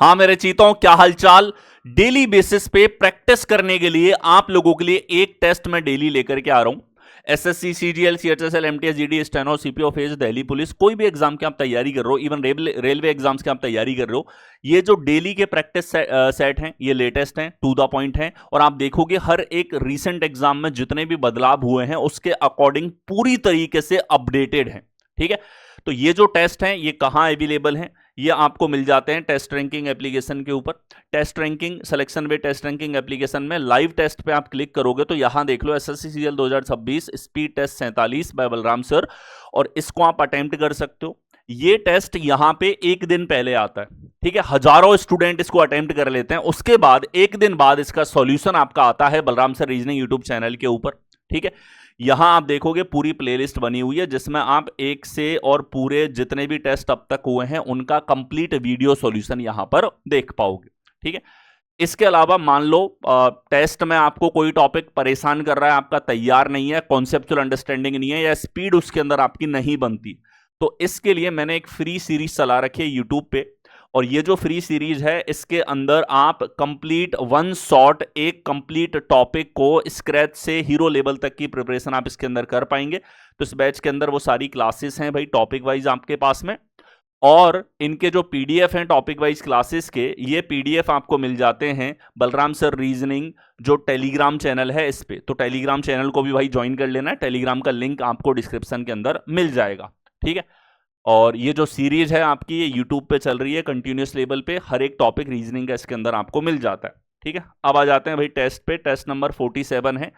हाँ मेरे चीतों, क्या हालचाल। डेली बेसिस पे प्रैक्टिस करने के लिए आप लोगों के लिए एक टेस्ट मैं डेली लेकर के आ रहा हूं। SSC, CGL, CHSL, MTS, GD, steno, CPO, phase, Delhi police, कोई भी एग्जाम की आप तैयारी कर रहे हो, इवन रेलवे एग्जाम्स की आप तैयारी कर रहे हो, ये जो डेली के प्रैक्टिस सेट हैं ये लेटेस्ट हैं, टू द पॉइंट हैं, और आप देखोगे हर एक रीसेंट एग्जाम में जितने भी बदलाव हुए हैं उसके अकॉर्डिंग पूरी तरीके से अपडेटेड हैं। ठीक है, तो ये जो टेस्ट हैं ये कहां अवेलेबल हैं? ये आपको मिल जाते हैं टेस्ट रैंकिंग एप्लीकेशन के ऊपर। टेस्ट रैंकिंग सिलेक्शन वे टेस्ट रैंकिंग एप्लीकेशन में लाइव टेस्ट पे आप क्लिक करोगे तो यहां देख लो SSC CGL 2026 speed test 47 by Balram sir, और इसको आप अटेम्प्ट कर सकते हो। ये टेस्ट यहां पे एक दिन पहले आता है, ठीक है, हजारों स्टूडेंट इसको अटेम्प्ट कर लेते हैं, उसके बाद एक दिन बाद इसका सॉल्यूशन आपका आता है Balram sir reasoning YouTube channel के ऊपर। ठीक है, यहां आप देखोगे पूरी प्लेलिस्ट बनी हुई है जिसमें आप एक से और पूरे जितने भी टेस्ट अब तक हुए हैं उनका कंप्लीट वीडियो सॉल्यूशन यहां पर देख पाओगे। ठीक है, इसके अलावा मान लो टेस्ट में आपको कोई टॉपिक परेशान कर रहा है, आपका तैयार नहीं है, कॉन्सेप्चुअल अंडरस्टैंडिंग नहीं है, या स्पीड उसके अंदर आपकी नहीं बनती, तो इसके लिए मैंने एक फ्री सीरीज चला रखी है यूट्यूब पे, और ये जो फ्री सीरीज है इसके अंदर आप कंप्लीट वन शॉट एक कंप्लीट टॉपिक को स्क्रैच से हीरो लेवल तक की प्रिपरेशन आप इसके अंदर कर पाएंगे। तो इस बैच के अंदर वो सारी क्लासेस हैं भाई टॉपिक वाइज आपके पास में, और इनके जो पीडीएफ हैं टॉपिक वाइज क्लासेस के, ये पीडीएफ आपको मिल जाते हैं बलराम सर रीजनिंग जो टेलीग्राम चैनल है इस पे। तो टेलीग्राम चैनल को भी भाई ज्वाइन कर लेना है, टेलीग्राम का लिंक आपको डिस्क्रिप्शन के अंदर मिल जाएगा। ठीक है, और ये जो सीरीज है आपकी ये यूट्यूब पे चल रही है कंटिन्यूस लेवल पे, हर एक टॉपिक रीजनिंग का इसके अंदर आपको मिल जाता है। ठीक है, अब आ जाते हैं भाई टेस्ट पे। टेस्ट नंबर 47 है।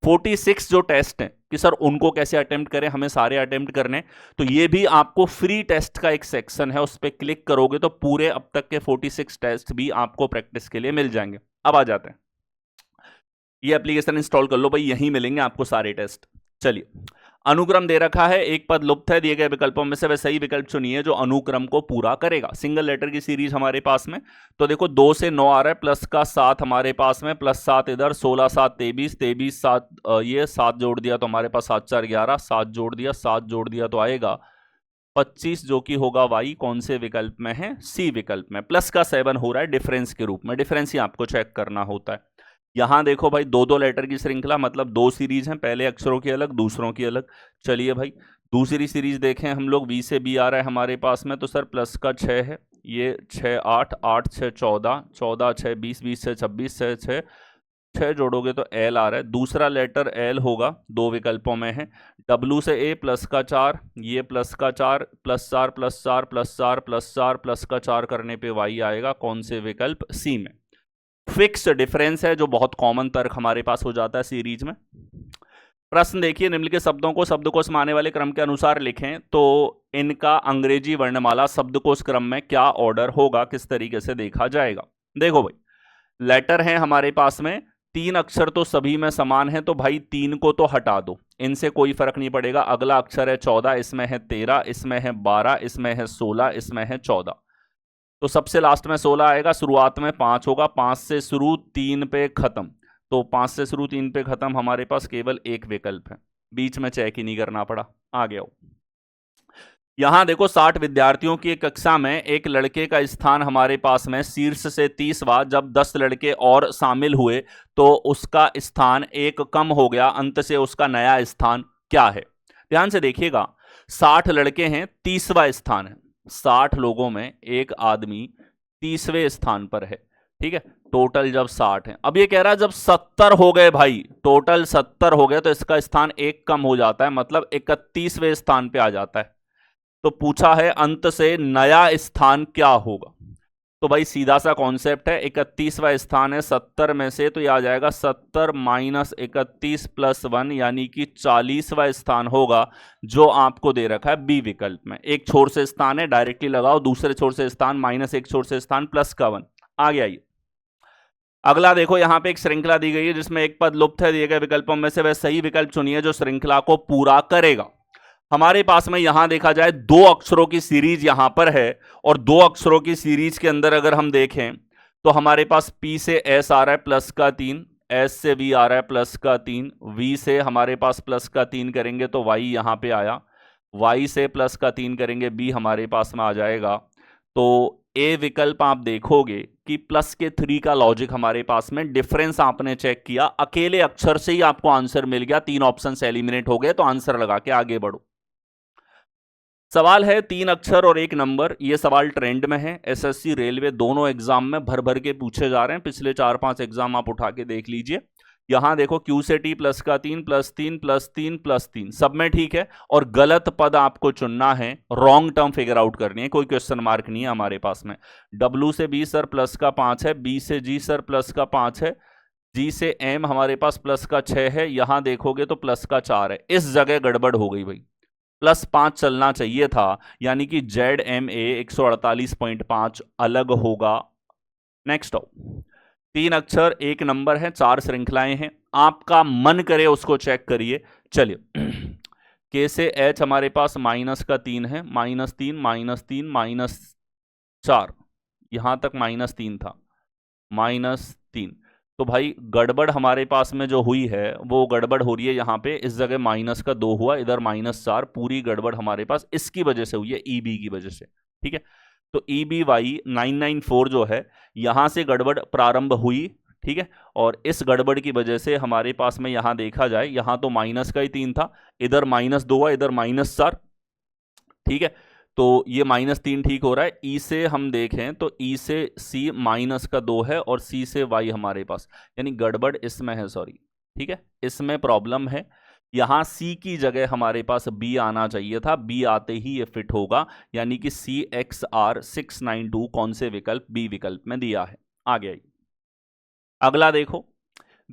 46 जो टेस्ट हैं कि सर उनको कैसे अटेम्प्ट करें, हमें सारे अटेम्प्ट करने, तो ये भी आपको फ्री टेस्ट का एक सेक्शन है, उस पर क्लिक करोगे तो पूरे अब तक के 46 टेस्ट भी आपको प्रैक्टिस के लिए मिल जाएंगे। अब आ जाते हैं, ये एप्लीकेशन इंस्टॉल कर लो भाई, यहीं मिलेंगे आपको सारे टेस्ट। चलिए, अनुक्रम दे रखा है, एक पद लुप्त है, दिए गए विकल्पों में से वह सही विकल्प चुनिए जो अनुक्रम को पूरा करेगा। सिंगल लेटर की सीरीज हमारे पास में, तो देखो 2 से 9 आ रहा है, प्लस का 7 हमारे पास में, प्लस 7 इधर, 16 7 23, 23 7 ये 7 जोड़ दिया तो हमारे पास 7 4 11, 7 जोड़ दिया 7 जोड़ दिया तो आएगा 25, जो कि होगा वाई कौन से विकल्प में है? सी विकल्प में। प्लस का 7 हो रहा है डिफरेंस के रूप में, डिफरेंस ही आपको चेक करना होता है। यहां देखो भाई 2-2 लेटर की श्रृंखला, मतलब 2 सीरीज हैं, पहले अक्षरों की अलग दूसरों की अलग। चलिए भाई दूसरी सीरीज देखें हम लोग, वी से बी आ रहा है हमारे पास में, तो सर प्लस का 6 है, ये 6 8 8 6 14, 14 6 20, 20 6 26, 6 6 जोड़ोगे तो एल आ रहा है, दूसरा लेटर एल होगा, 2 विकल्पों में है। डब्लू से ए प्लस का 4, ये प्लस का 4, plus 4 plus 4 plus 4 plus 4 plus का 4 करने पे वाई आएगा कौन से विकल्प? सी में। फिक्स डिफरेंस है जो बहुत कॉमन तर्क हमारे पास हो जाता है सीरीज में। प्रश्न देखिए, निम्नलिखित शब्दों को शब्दकोश में आने वाले क्रम के अनुसार लिखें, तो इनका अंग्रेजी वर्णमाला शब्दकोश क्रम में क्या ऑर्डर होगा, किस तरीके से देखा जाएगा? देखो भाई लेटर हैं हमारे पास में, 3 अक्षर तो सभी में समान है, तो भाई 3 को तो हटा दो, इनसे कोई फर्क नहीं पड़ेगा। अगला अक्षर है 14, इसमें है 13, इसमें है 12, इसमें है 16, इसमें है 14, तो सबसे लास्ट में 16 आएगा, शुरुआत में 5 होगा, 5 से शुरू 3 पे खत्म, तो 5 से शुरू 3 पे खत्म, हमारे पास केवल एक विकल्प है, बीच में चेक ही नहीं करना पड़ा। आ गया। यहां देखो 60 विद्यार्थियों की एक कक्षा में एक लड़के का स्थान हमारे पास में शीर्ष से 30वां, जब 10 लड़के और शामिल हुए तो उसका स्थान एक कम हो गया, अंत से उसका नया स्थान क्या है? ध्यान से देखिएगा, 60 लड़के हैं, 30वां स्थान है, 60 लोगों में एक आदमी 30वें स्थान पर है। ठीक है, टोटल जब 60 है, अब ये कह रहा है जब 70 हो गए भाई, टोटल 70 हो गए तो इसका स्थान एक कम हो जाता है, मतलब 31वें स्थान पे आ जाता है। तो पूछा है अंत से नया स्थान क्या होगा, तो भाई सीधा सा कॉन्सेप्ट है, 31वां स्थान है 70 में से, तो यह आ जाएगा 70 माइनस 31 प्लस 1, यानी कि 40वां स्थान होगा, जो आपको दे रखा है बी विकल्प में। एक छोर से स्थान है, डायरेक्टली लगाओ, दूसरे छोर से स्थान माइनस एक छोर से स्थान प्लस का 1 आ गया। ये अगला देखो, यहां पे एक श्रृंखला दी गई है जिसमें एक पद लुप्त है, दिए गए विकल्पों में से वह सही विकल्प चुनिए जो श्रृंखला को पूरा करेगा। हमारे पास में यहां देखा जाए 2 अक्षरों की सीरीज यहां पर है, और 2 अक्षरों की सीरीज के अंदर अगर हम देखें तो हमारे पास P से S आ रहा है प्लस का 3, S से V आ रहा है प्लस का 3, V से हमारे पास प्लस का 3 करेंगे तो Y यहां पे आया, Y से प्लस का 3 करेंगे B हमारे पास में आ जाएगा, तो ए विकल्प आप देखोगे कि प्लस के 3 का लॉजिक हमारे पास में, डिफरेंस आपने चेक किया, अकेले अक्षर से ही आपको आंसर मिल गया, 3 ऑप्शन से एलिमिनेट हो गए, तो आंसर लगा के आगे बढ़ो। सवाल है 3 अक्षर और 1 नंबर। ये सवाल ट्रेंड में है, एसएससी रेलवे दोनों एग्जाम में भर भर के पूछे जा रहे हैं। पिछले 4-5 एग्जाम आप उठा के देख लीजिए। यहां देखो क्यू से टी प्लस का 3 प्लस 3 प्लस 3 प्लस 3 सब में ठीक है, और गलत पद आपको चुनना है, रॉन्ग टर्म फिगर आउट करनी है, कोई क्वेश्चन मार्क नहीं है हमारे पास में। डब्ल्यू से बी सर प्लस का 5 है, बी से जी सर प्लस का 5 है, जी से एम हमारे पास प्लस का 6 है, यहां देखोगे तो प्लस का 4 है। इस जगह गड़बड़ हो गई भाई, +5 चलना चाहिए था, यानी कि जेड एम ए 148.5 अलग होगा। नेक्स्ट आओ, 3 अक्षर 1 नंबर है, 4 श्रृंखलाएं हैं, आपका मन करे उसको चेक करिए। चलिए के से एच हमारे पास -3 है, -3 -3 -4, यहां तक -3 था, -3। तो भाई गड़बड़ हमारे पास में जो हुई है वो गड़बड़ हो रही है यहाँ पे, इस जगह -2 हुआ, इधर -4, पूरी गड़बड़ हमारे पास इसकी वजह से हुई है, ईबी की वजह से। ठीक है, तो EBY 994 जो है यहां से गड़बड़ प्रारंभ हुई। ठीक है, और इस गड़बड़ की वजह से हमारे पास में यहां देखा जाए, यहां तो माइनस का ही 3 था, इधर -2 हुआ, इधर -4। ठीक है, तो ये -3 ठीक हो रहा है। ई से हम देखें तो ई से सी -2 है, और सी से वाई हमारे पास, यानी गड़बड़ इसमें है, सॉरी। ठीक है, इसमें प्रॉब्लम है, यहां सी की जगह हमारे पास बी आना चाहिए था, बी आते ही ये फिट होगा, यानी कि CXR 692 कौन से विकल्प, बी विकल्प में दिया है। आ गया। अगला देखो,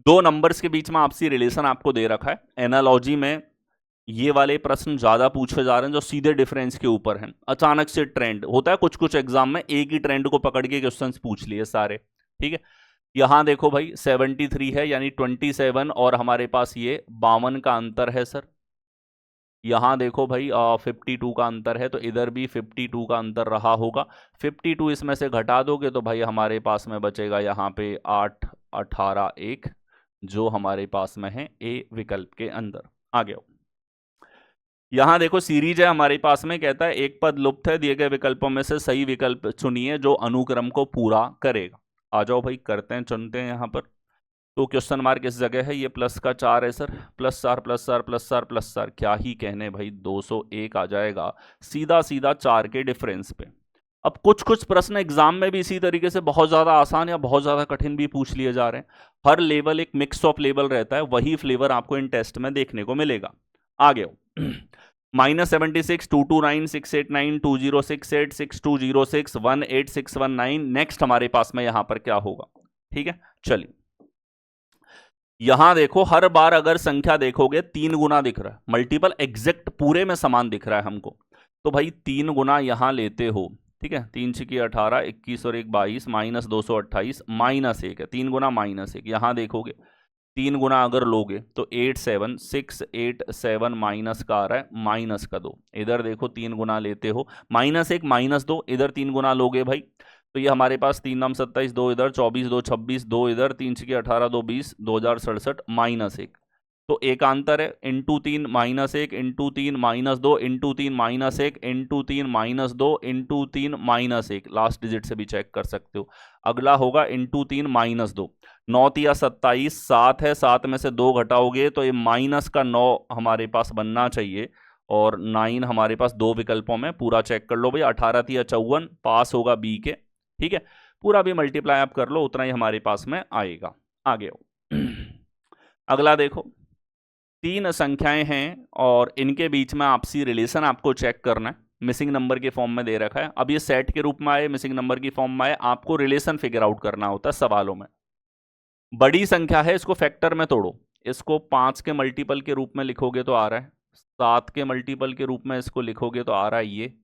2 नंबर्स के बीच में आपसी रिलेशन आपको दे रखा है। एनालॉजी में ये वाले प्रश्न ज्यादा पूछे जा रहे हैं जो सीधे डिफरेंस के ऊपर हैं। अचानक से ट्रेंड होता है कुछ कुछ एग्जाम में, एक ही ट्रेंड को पकड़ के क्वेश्चंस पूछ लिए सारे। ठीक है, यहां देखो भाई 73 है, यानी 27, और हमारे पास ये 52 का अंतर है सर। यहां देखो भाई 52 का अंतर है, तो इधर भी 52 का अंतर रहा होगा। 52 इसमें से घटा दोगे तो भाई हमारे पास में बचेगा यहाँ पे 8, 18, 1, जो हमारे पास में है ए विकल्प के अंदर। आ गया। यहां देखो सीरीज है हमारे पास में, कहता है एक पद लुप्त है, दिए गए विकल्पों में से सही विकल्प चुनिए जो अनुक्रम को पूरा करेगा। आ जाओ भाई, करते हैं, चुनते हैं यहां पर। तो क्वेश्चन मार्क इस जगह है, ये प्लस का 4 है सर, +4 +4 +4 +4, क्या ही कहने भाई, 201 आ जाएगा सीधा सीधा 4 के डिफरेंस पे। अब कुछ कुछ प्रश्न एग्जाम में भी इसी तरीके से बहुत ज्यादा आसान या बहुत ज्यादा कठिन भी पूछ लिए जा रहे हैं। हर लेवल एक मिक्स ऑफ लेवल रहता है, वही फ्लेवर आपको इन टेस्ट में देखने को मिलेगा। आगे -76 229 689 2068 6206 18619। नेक्स्ट हमारे पास में यहां पर क्या होगा। ठीक है, चलिए यहां देखो, हर बार अगर संख्या देखोगे 3 गुना दिख रहा है, मल्टीपल एग्जैक्ट पूरे में समान दिख रहा है हमको, तो भाई 3 गुना यहां लेते हो। ठीक है, 3 6 18, 21 और 1 22, -228 -1 है, 3 गुना -1। यहां देखोगे 3 गुना अगर लोगे तो 87687 माइनस का आ रहा है, -2। इधर देखो 3 गुना लेते हो, -1 -2, इधर 3 गुना लोगे भाई, तो ये हमारे पास 3 9 27, 2 इधर 24 2 26, 2 इधर 3 6 18 2 20, 2067 -1। तो एकांतर है, into 3 -1 into 3 -2 into 3 -1 into 3 -2 into 3 -1, last digit से भी चेक कर सकते हो। अगला होगा इंटू 3 -2, 9 या 27, 7 है, 7 में से 2 घटाओगे तो ये -9 हमारे पास बनना चाहिए, और 9 हमारे पास 2 विकल्पों में, पूरा चेक कर लो भाई, 18 या 54 पास होगा बी के। ठीक है, पूरा भी मल्टीप्लाई आप कर लो, उतना ही हमारे पास में आएगा। आगे अगला देखो, 3 संख्याएं हैं और इनके बीच में आपसी रिलेशन आपको चेक करना है, मिसिंग नंबर के फॉर्म में दे रखा है। अब ये सेट के रूप में आए, मिसिंग नंबर की फॉर्म में आए, आपको रिलेशन फिगर आउट करना होता है सवालों में। बड़ी संख्या है, इसको फैक्टर में तोड़ो, इसको 5 के मल्टीपल के रूप में लिखोगे तो आ रहा है, 7 के मल्टीपल के रूप में इसको लिखोगे तो आ रहा है ये।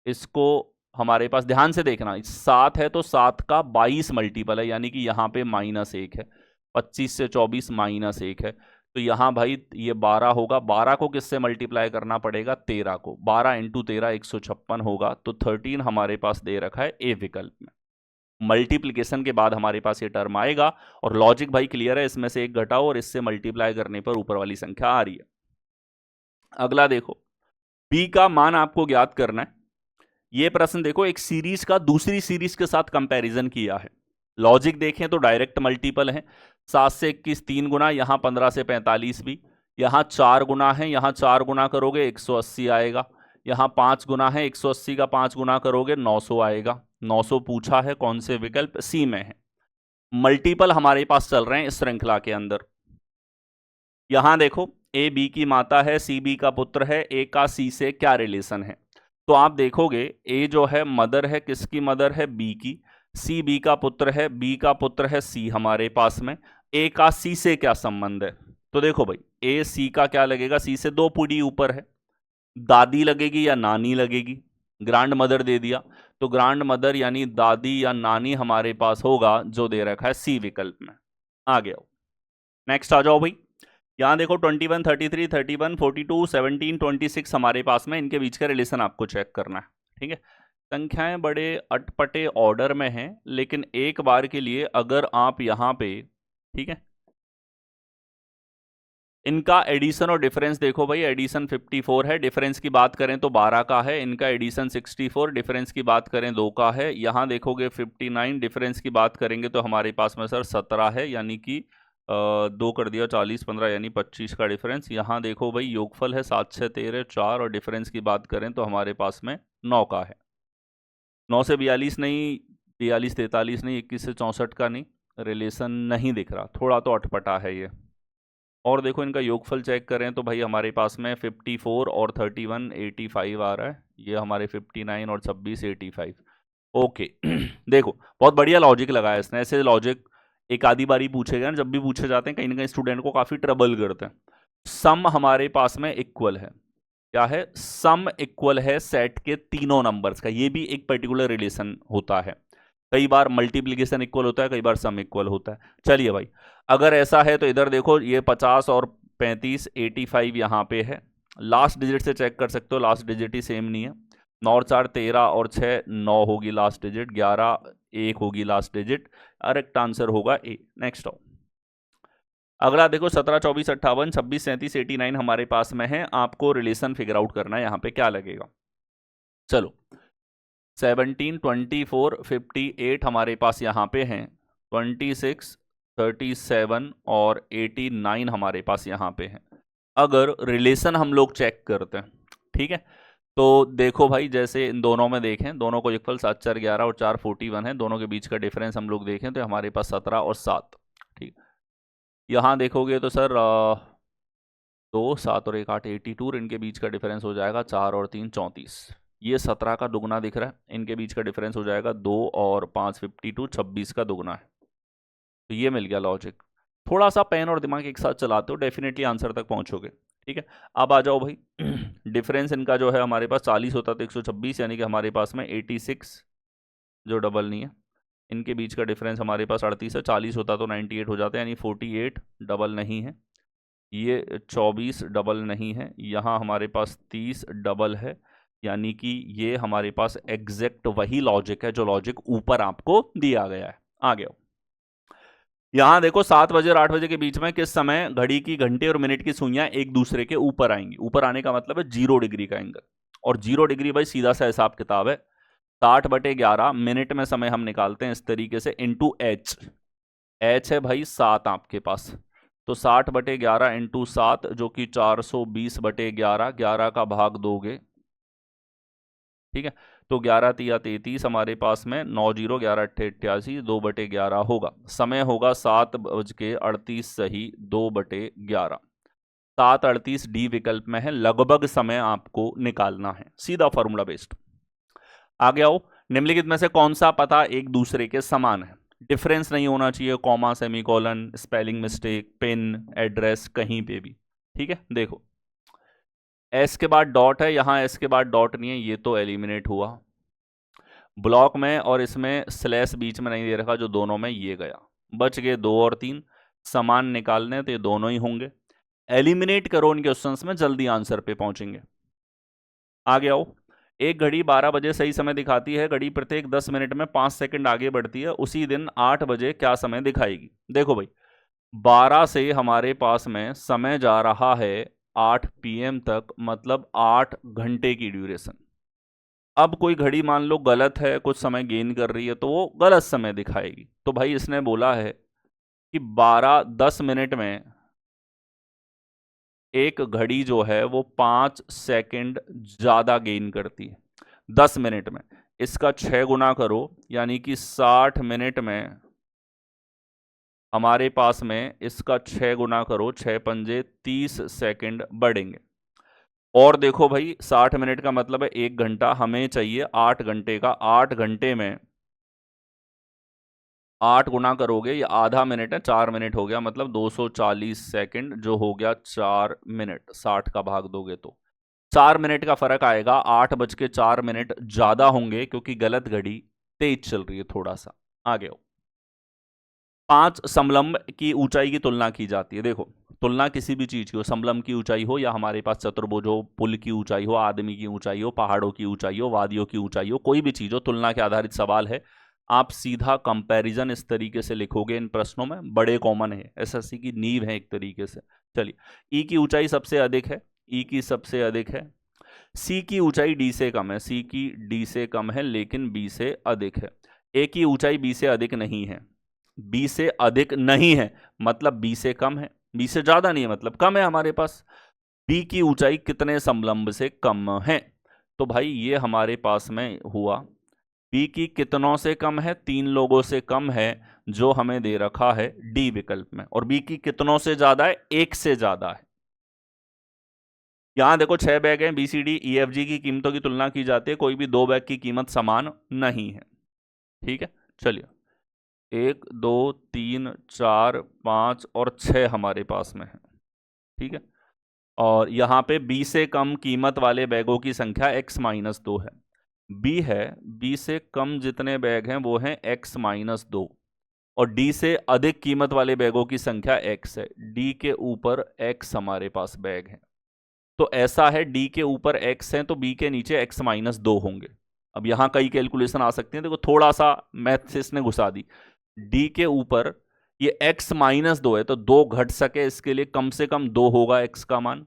इसको हमारे पास ध्यान से देखना, 7 है तो 7 का 22 मल्टीपल है, यानी कि यहाँ पे -1 है, 25 से 24 -1 है, तो यहाँ भाई ये 12 होगा। 12 को किससे मल्टीप्लाई करना पड़ेगा, 13 को, 12 × 13 156 होगा, तो 13 हमारे पास दे रखा है ए विकल्प में। मल्टीप्लिकेशन के बाद हमारे पास ये टर्म आएगा, और लॉजिक भाई क्लियर है, इसमें से एक घटाओ और इससे मल्टीप्लाई करने पर ऊपर वाली संख्या आ रही है। अगला देखो, बी का मान आपको ज्ञात करना है, ये प्रश्न देखो एक सीरीज का दूसरी सीरीज के साथ कंपैरिजन किया है। लॉजिक देखें तो डायरेक्ट मल्टीपल है, 7 से 21 3 गुना, यहां 15 से 45 भी, यहां 4 गुना है, यहां 4 गुना करोगे 180 आएगा, यहां 5 गुना है, 180 का 5 गुना करोगे 900 आएगा। 900 पूछा है, कौन से विकल्प सी में है। मल्टीपल हमारे पास चल रहे हैं इस श्रृंखला के अंदर। यहां देखो ए बी की माता है, सी बी का पुत्र है, ए का सी से क्या रिलेशन है। तो आप देखोगे ए जो है मदर है, किसकी मदर है, बी की। सी बी का पुत्र है, बी का पुत्र है सी हमारे पास में। ए का सी से क्या संबंध है, तो देखो भाई ए सी का क्या लगेगा, सी से 2 पीढ़ी ऊपर है। दादी लगेगी या नानी लगेगी, ग्रांड मदर दे दिया, तो ग्रांड मदर यानी दादी या नानी हमारे पास होगा, जो दे रखा है सी विकल्प में। आ गया। नेक्स्ट आ जाओ भाई। यहां देखो 21 33 31 42 17 26 हमारे पास में, इनके बीच का रिलेशन आपको चेक करना है। ठीक है, संख्याएं बड़े अटपटे ऑर्डर में हैं, लेकिन एक बार के लिए अगर आप यहां पे, ठीक है, इनका एडिशन और डिफरेंस देखो भाई, एडिशन 54 है, डिफरेंस की बात करें तो 12 का है, इनका एडिशन 64, डिफरेंस की बात करें 2 का है। यहां देखोगे 59, डिफरेंस की बात करेंगे तो हमारे पास में सर 17 है, यानी कि 2 कर दिया 40 15 यानी 25 का डिफरेंस। यहाँ देखो भाई योगफल है 7 6 13 4, और डिफरेंस की बात करें तो हमारे पास में 9 का है। 9 से 42 नहीं, 42 43 नहीं, 21 से 64 का नहीं, रिलेशन नहीं दिख रहा, थोड़ा तो अटपटा है ये। और देखो इनका योगफल चेक करें तो भाई हमारे पास में 54 और 31 85 आ रहा है, ये हमारे 59 और 26 85। ओके देखो बहुत बढ़िया लॉजिक लगाया इसने। ऐसे लॉजिक एक आधी बारी पूछे गए, जब भी पूछे जाते हैं कहीं ना कहीं स्टूडेंट को काफी ट्रबल करते हैं। सम हमारे पास में इक्वल है, क्या है, सम इक्वल है सेट के तीनों नंबर्स का, ये भी एक पर्टिकुलर रिलेशन होता है। कई बार मल्टीप्लीकेशन इक्वल होता है, कई बार सम इक्वल होता है। चलिए भाई अगर ऐसा है तो इधर देखो ये 50 और 35 85 यहाँ पे है। लास्ट डिजिट से चेक कर सकते हो, लास्ट डिजिट ही सेम नहीं है। 9 और 4 13 और 6 9 होगी लास्ट डिजिट, 11 1 होगी लास्ट डिजिट, करेक्ट आंसर होगा ए। नेक्स्ट आओ। अगला देखो 17 24 58 26 37 89 हमारे पास में है, आपको रिलेशन फिगर आउट करना है, यहाँ पे क्या लगेगा। चलो 17 24 58 हमारे पास यहाँ पे हैं, 26 37 और 89 हमारे पास यहाँ पे हैं। अगर रिलेशन हम लोग चेक करते हैं, ठीक है, तो देखो भाई जैसे इन दोनों में देखें, दोनों को इक्वल 7 4 11 और 4 41 है, दोनों के बीच का डिफरेंस हम लोग देखें तो हमारे पास 17 और 7। ठीक, यहाँ देखोगे तो सर 2 7 और 1 8 82, इनके बीच का डिफरेंस हो जाएगा 4 और 3 34। ये 17 का दुगना दिख रहा है, इनके बीच का डिफरेंस हो जाएगा 2 और 5 52, 26 का दुगना है। तो ये मिल गया लॉजिक। थोड़ा सा पेन और दिमाग एक साथ चलाते हो डेफिनेटली आंसर तक पहुंचोगे। ठीक है, अब आ जाओ भाई डिफरेंस इनका जो है हमारे पास 40 होता तो 126, यानी कि हमारे पास में 86 जो डबल नहीं है। इनके बीच का डिफरेंस हमारे पास 38 है, 40 होता तो 98 हो जाता है, यानी 48 डबल नहीं है। ये 24 डबल नहीं है, यहाँ हमारे पास 30 डबल है, यानी कि ये हमारे पास एग्जैक्ट वही लॉजिक है जो लॉजिक ऊपर आपको दिया गया है। आ गया। यहां देखो 7 बजे और 8 बजे के बीच में किस समय घड़ी की घंटे और मिनट की सुइयां एक दूसरे के ऊपर आएंगी। ऊपर आने का मतलब है 0 डिग्री का एंगल, और 0 डिग्री भाई सीधा सा हिसाब किताब है, 60/11 मिनट में समय हम निकालते हैं इस तरीके से, इंटू एच। एच है भाई 7 आपके पास, तो 60/11 इंटू 7 जो कि 420/11, 11 का भाग दोगे, ठीक है, तो 11 तिया 33 हमारे पास में, 9 0 11 88 2/11 होगा। समय होगा 7:38 सही 2/11। 7:38 डी विकल्प में है, लगभग समय आपको निकालना है, सीधा फॉर्मूला बेस्ड। आगे आओ। निम्नलिखित में से कौन सा पता एक दूसरे के समान है। डिफरेंस नहीं होना चाहिए, comma semicolon spelling mistake pin address कहीं पे भी। ठीक है, देखो एस के बाद डॉट है, यहां एस के बाद डॉट नहीं है, ये तो एलिमिनेट हुआ। ब्लॉक में और इसमें स्लैश बीच में नहीं दे रखा, जो दोनों में ये गया, बच गए 2 और 3 समान निकालने तो ये दोनों ही होंगे। एलिमिनेट करो इन क्वेश्चंस में, जल्दी आंसर पे पहुंचेंगे। आगे आओ। एक घड़ी 12 बजे सही समय दिखाती है, घड़ी प्रत्येक 10 मिनट में 5 सेकंड आगे बढ़ती है, उसी दिन 8 बजे क्या समय दिखाएगी। देखो भाई 12 से हमारे पास में समय जा रहा है 8 PM तक, मतलब 8 घंटे की ड्यूरेशन। अब कोई घड़ी मान लो गलत है, कुछ समय गेन कर रही है, तो वो गलत समय दिखाएगी। तो भाई इसने बोला है कि 10 मिनट में एक घड़ी जो है वो 5 सेकंड ज्यादा गेन करती है 10 मिनट में। इसका 6 गुना करो, यानी कि 60 मिनट में हमारे पास में इसका 6 गुना करो, 6 पंजे 30 सेकंड बढ़ेंगे। और देखो भाई 60 मिनट का मतलब है 1 घंटा, हमें चाहिए 8 घंटे का। 8 घंटे में 8 गुना करोगे, ये आधा मिनट है, 4 मिनट हो गया, मतलब 240 सेकंड जो हो गया 4 मिनट। 60 का भाग दोगे तो 4 मिनट का फर्क आएगा। 8:04 ज्यादा होंगे क्योंकि गलत घड़ी तेज चल रही है थोड़ा सा। आगे हो, 5 समलंब की ऊंचाई की तुलना की जाती है। देखो तुलना किसी भी चीज की हो, समलंब की ऊंचाई हो या हमारे पास चतुर्भुज हो, पुल की ऊंचाई हो, आदमी की ऊंचाई हो, पहाड़ों की ऊंचाई हो, वादियों की ऊंचाई हो, कोई भी चीज हो, तुलना के आधारित सवाल है। आप सीधा कंपैरिजन इस तरीके से लिखोगे इन प्रश्नों में, बड़े कॉमन है, एसएससी की नींव है एक तरीके से। चलिए, ई की ऊंचाई सबसे अधिक है, ई की सबसे अधिक है। सी की ऊंचाई डी से कम है, सी की डी से कम है लेकिन बी से अधिक है। ए की ऊंचाई बी से अधिक नहीं है, बी से अधिक नहीं है मतलब बी से कम है, बी से ज्यादा नहीं है मतलब कम है हमारे पास। बी की ऊंचाई कितने समलंब से कम है? तो भाई ये हमारे पास में हुआ, बी की कितनों से कम है? 3 लोगों से कम है, जो हमें दे रखा है डी विकल्प में। और बी की कितनों से ज्यादा है? 1 से ज्यादा है। यहां देखो 6 बैग हैं, बीसीडी ईएफजी की कीमतों की तुलना की जाती है, कोई भी 2 बैग की कीमत समान नहीं है। ठीक है, चलिए 1 2 3 4 5 और 6 हमारे पास में है। ठीक है, और यहाँ पे बी से कम कीमत वाले बैगों की संख्या x-2 है। बी है, बी से कम जितने बैग हैं वो हैं x-2, और डी से अधिक कीमत वाले बैगों की संख्या x है। डी के ऊपर x हमारे पास बैग हैं, तो ऐसा है डी के ऊपर x है तो बी के नीचे x-2 होंगे। अब यहां कई कैलकुलेशन आ सकती हैं, देखो थोड़ा सा मैथ से इसने घुसा दी। डी के ऊपर ये x-2 है तो 2 घट सके इसके लिए कम से कम 2 होगा x का मान,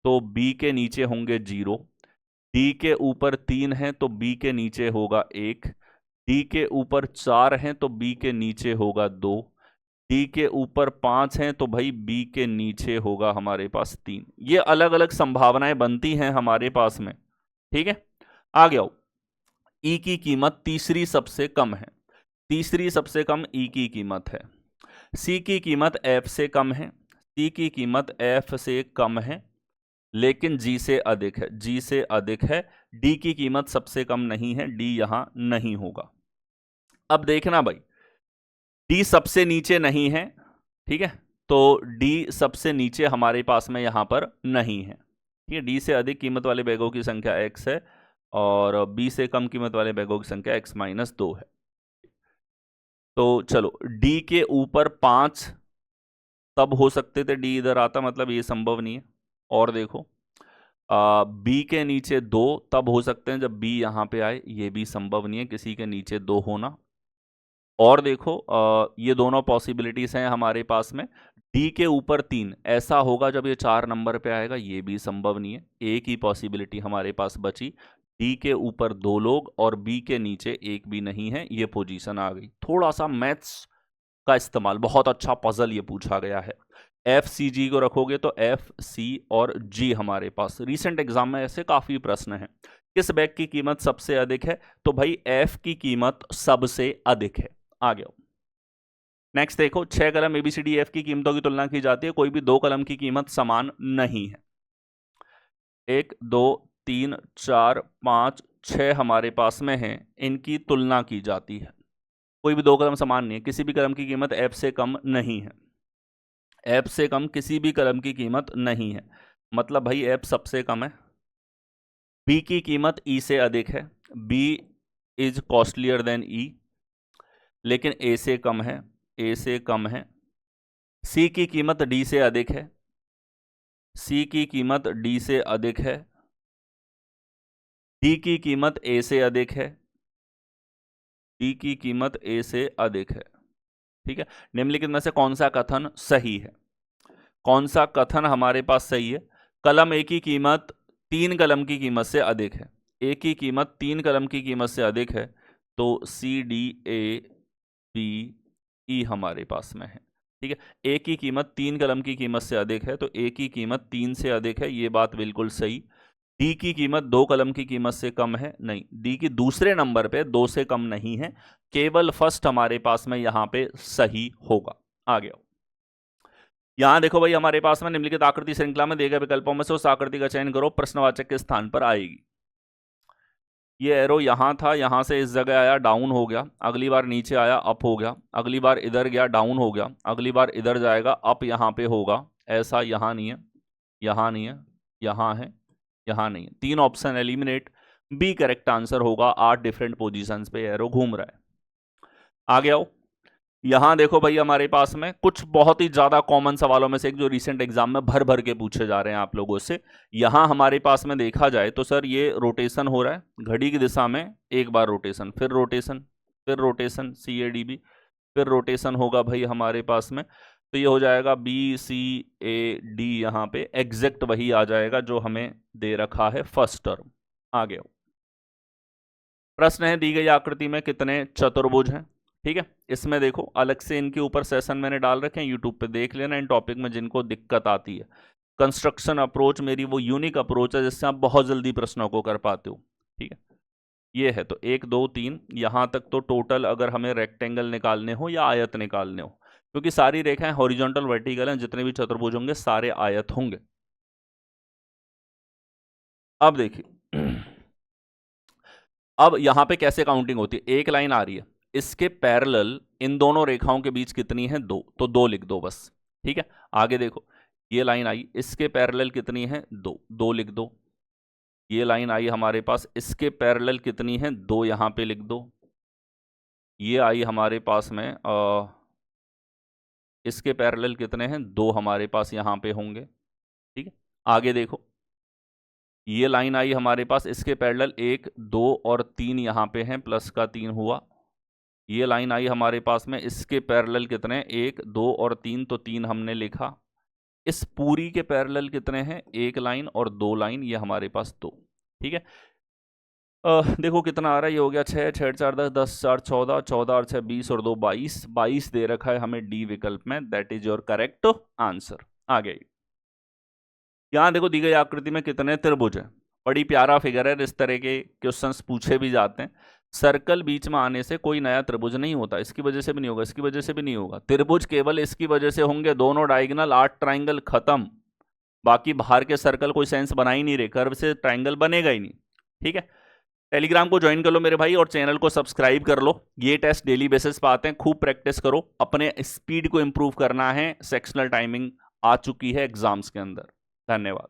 तो b के नीचे होंगे 0। डी के ऊपर 3 है तो b के नीचे होगा 1। डी के ऊपर 4 है तो b के नीचे होगा 2। डी के ऊपर 5 हैं तो भाई बी के नीचे होगा हमारे पास 3। ये अलग अलग संभावनाएं बनती हैं हमारे पास में। ठीक है, आगे आओ। ई की कीमत तीसरी सबसे कम है, तीसरी सबसे कम ई की कीमत है। सी की कीमत एफ से कम है, सी की कीमत एफ से कम है लेकिन जी से अधिक है, जी से अधिक है। डी की कीमत सबसे कम नहीं है, डी यहां नहीं होगा। अब देखना भाई, डी सबसे नीचे नहीं है, ठीक है, तो डी सबसे नीचे हमारे पास में यहां पर नहीं है। ठीक है, डी से अधिक कीमत वाले बैगों की संख्या x है और बी से कम कीमत वाले बैगों की संख्या x-2 है। तो चलो, डी के ऊपर 5 तब हो सकते थे डी इधर आता, मतलब ये संभव नहीं है। और देखो बी के नीचे 2 तब हो सकते हैं जब बी यहां पे आए, ये भी संभव नहीं है किसी के नीचे 2 होना। और देखो ये दोनों पॉसिबिलिटीज हैं हमारे पास में। डी के ऊपर 3 ऐसा होगा जब ये 4 नंबर पे आएगा, ये भी संभव नहीं है। एक ही पॉसिबिलिटी हमारे पास बची, डी के ऊपर 2 लोग और बी के नीचे एक भी नहीं है, ये पोजीशन आ गई। थोड़ा सा मैथ्स का इस्तेमाल, बहुत अच्छा पजल ये पूछा गया है। एफ सी जी को रखोगे तो एफ सी और जी हमारे पास रिसेंट एग्जाम में ऐसे काफी प्रश्न हैं। किस बैग की कीमत सबसे अधिक है? तो भाई एफ की कीमत सबसे अधिक है। आ गया, नेक्स्ट देखो, 6 कलम एबीसीडी एफ की कीमतों की तुलना की जाती है, कोई भी 2 कलम की कीमत समान नहीं है। 1 2 3 4 5 6 हमारे पास में है, इनकी तुलना की जाती है। कोई भी 2 कलम समान नहीं है, किसी भी कलम की कीमत एफ से कम नहीं है, एफ से कम किसी भी कलम की कीमत नहीं है, मतलब भाई एफ सबसे कम है। बी की कीमत ई से अधिक है, बी इज कॉस्टलियर देन ई, लेकिन ए से कम है, ए से कम है। सी की कीमत डी से अधिक है, सी की कीमत डी से अधिक है। डी की कीमत ए से अधिक है, डी की कीमत ए से अधिक है। ठीक है, निम्नलिखित में से कौन सा कथन सही है? कौन सा कथन हमारे पास सही है? कलम ए की कीमत 3 कलम की कीमत से अधिक है, ए की कीमत 3 कलम की कीमत से अधिक है तो C D A B E हमारे पास में है। ठीक है, ए की कीमत 3 कलम की कीमत से अधिक है तो ए की कीमत 3 से अधिक है, ये बात बिल्कुल सही। डी की कीमत 2 कलम की कीमत से कम है, नहीं, डी की दूसरे नंबर पे 2 से कम नहीं है, केवल फर्स्ट हमारे पास में यहां पे सही होगा। आ गया, यहां देखो भाई हमारे पास में निम्नलिखित आकृति श्रृंखला में दिए गए विकल्पों में से उस आकृति का चयन करो, प्रश्नवाचक के स्थान पर आएगी। ये एरो यहां था, यहां से इस जगह आया, डाउन हो गया, अगली बार नीचे आया, अप हो गया, अगली बार इधर गया, डाउन हो गया, अगली बार इधर जाएगा, अप यहां पे होगा, ऐसा यहां नहीं है, यहां नहीं है, यहां है, यहां नहीं है, 3 option eliminate, B correct answer होगा। 8 डिफरेंट पोजीशंस पे एरो घूम रहा है। आगे आओ, यहां देखो भाई हमारे पास में कुछ बहुत ही ज्यादा कॉमन सवालों में से एक जो रिसेंट एग्जाम में भर भर के पूछे जा रहे हैं आप लोगों से। यहां हमारे पास में देखा जाए तो सर ये रोटेशन हो रहा है, घड़ी की दिशा में एक बार रोटेशन, फिर रोटेशन, फिर rotation, C A D B, फिर रोटेशन होगा भाई हमारे पास में, तो ये हो जाएगा बी सी ए डी, यहां पे एग्जैक्ट वही आ जाएगा जो हमें दे रखा है फर्स्ट टर्म। आगे प्रश्न है, दी गई आकृति में कितने चतुर्भुज हैं। ठीक है, इसमें देखो अलग से इनके ऊपर सेशन मैंने डाल रखे हैं, यूट्यूब पे देख लेना इन टॉपिक में जिनको दिक्कत आती है। कंस्ट्रक्शन अप्रोच मेरी वो यूनिक अप्रोच है जिससे आप बहुत जल्दी प्रश्नों को कर पाते हो। ठीक है, ये है तो 1 2 3 यहां तक तो टोटल अगर हमें रेक्टेंगल निकालने हो या आयत निकालने हो, क्योंकि सारी रेखाएं हॉरिजॉन्टल वर्टिकल हैं, जितने भी चतुर्भुज होंगे सारे आयत होंगे। अब देखिए अब यहां पे कैसे काउंटिंग होती है, एक लाइन आ रही है, इसके पैरेलल इन दोनों रेखाओं के बीच कितनी है, 2, तो 2 लिख दो बस। ठीक है, आगे देखो ये लाइन आई, इसके पैरेलल कितनी है, 2, 2 लिख दो। ये लाइन आई हमारे पास, इसके पैरेलल कितनी है, 2, यहां पे लिख दो। ये आई हमारे पास में इसके पैरेलल कितने हैं, 2 हमारे पास यहां पे होंगे। ठीक है, आगे देखो ये लाइन आई हमारे पास, इसके पैरेलल 1 2 और 3 यहां पे हैं, प्लस का 3 हुआ। ये लाइन आई हमारे पास में, इसके पैरेलल कितने, 1 2 और 3, तो 3 हमने लिखा। इस पूरी के पैरेलल कितने हैं, 1 लाइन और 2 लाइन, ये हमारे पास 2। ठीक है, देखो कितना आ रहा है, ये हो गया 6 6 4 10 10 4 14 14 और 6 20 और 2 22 22 दे रखा है हमें डी विकल्प में, that is your correct answer. आ गई, यहां देखो दी गई आकृति में कितने त्रिभुज है, बड़ी प्यारा फिगर है, इस तरह के क्वेश्चंस पूछे भी जाते हैं। सर्कल बीच में आने से कोई नया त्रिभुज नहीं होता, इसकी वजह से भी नहीं होगा, इसकी वजह से भी नहीं होगा, त्रिभुज केवल इसकी वजह से होंगे, दोनों डायगोनल 8 ट्राइंगल खत्म, बाकी बाहर के सर्कल कोई सेंस बना ही नहीं रहे, कर्व से ट्राइंगल बनेगा ही नहीं। ठीक है, टेलीग्राम को ज्वाइन कर लो मेरे भाई और चैनल को सब्सक्राइब कर लो, ये टेस्ट डेली बेसिस पे आते हैं, खूब प्रैक्टिस करो, अपने स्पीड को इंप्रूव करना है, सेक्शनल टाइमिंग आ चुकी है एग्जाम्स के अंदर। धन्यवाद।